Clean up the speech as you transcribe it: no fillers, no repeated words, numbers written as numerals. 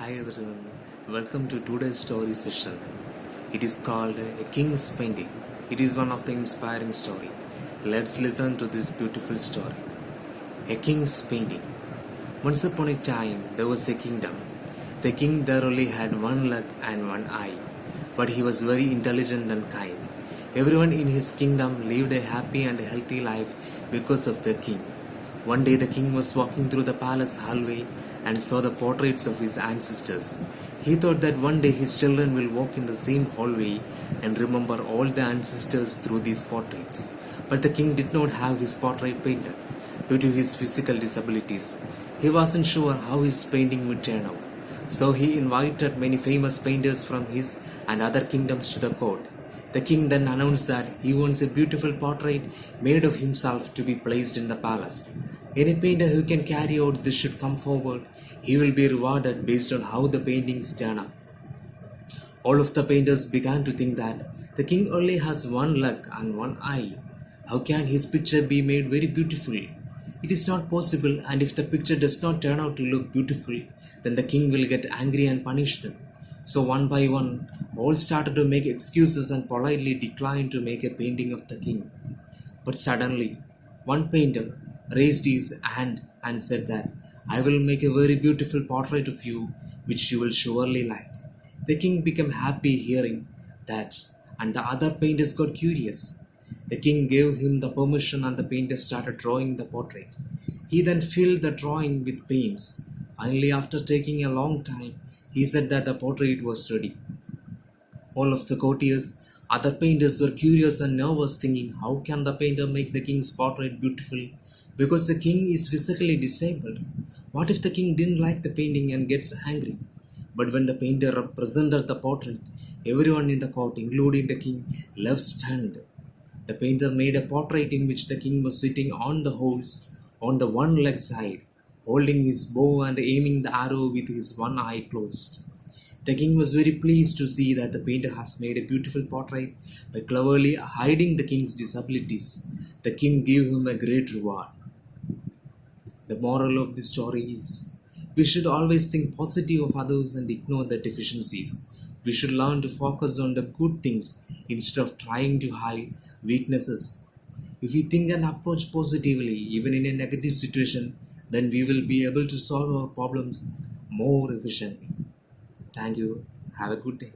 Hi everyone, welcome to today's story session. It is called A King's Painting. It is one of the inspiring story. Let's listen to this beautiful story. A King's Painting. Once upon a time there was a kingdom. The king there only had one leg and one eye, but he was very intelligent and kind. Everyone in his kingdom lived a happy and healthy life because of the king. One day the king was walking through the palace hallway and saw the portraits of his ancestors. He thought that one day his children will walk in the same hallway and remember all the ancestors through these portraits. But the king did not have his portrait painted due to his physical disabilities. He wasn't sure how his painting would turn out. So he invited many famous painters from his and other kingdoms to the court. The king then announced that he wants a beautiful portrait made of himself to be placed in the palace. Any painter who can carry out this should come forward. He will be rewarded based on how the paintings turn out. All of the painters began to think that the king only has one leg and one eye. How can his picture be made very beautiful? It is not possible, and if the picture does not turn out to look beautiful, then the king will get angry and punish them. So one by one, all started to make excuses and politely declined to make a painting of the king. But suddenly, one painter raised his hand and said that I will make a very beautiful portrait of you, which you will surely like. The king became happy hearing that, and the other painters got curious. The king gave him the permission, and the painter started drawing the portrait. He then filled the drawing with paints. Finally, after taking a long time, he said that the portrait was ready. All of the courtiers, other painters were curious and nervous, thinking, how can the painter make the king's portrait beautiful? Because the king is physically disabled. What if the king didn't like the painting and gets angry? But when the painter presented the portrait, everyone in the court, including the king, left stunned. The painter made a portrait in which the king was sitting on the horse on the one leg side, holding his bow and aiming the arrow with his one eye closed. The king was very pleased to see that the painter has made a beautiful portrait by cleverly hiding the king's disabilities. The king gave him a great reward. The moral of this story is we should always think positive of others and ignore their deficiencies. We should learn to focus on the good things instead of trying to hide weaknesses. If we think and approach positively, even in a negative situation, then we will be able to solve our problems more efficiently. Thank you. Have a good day.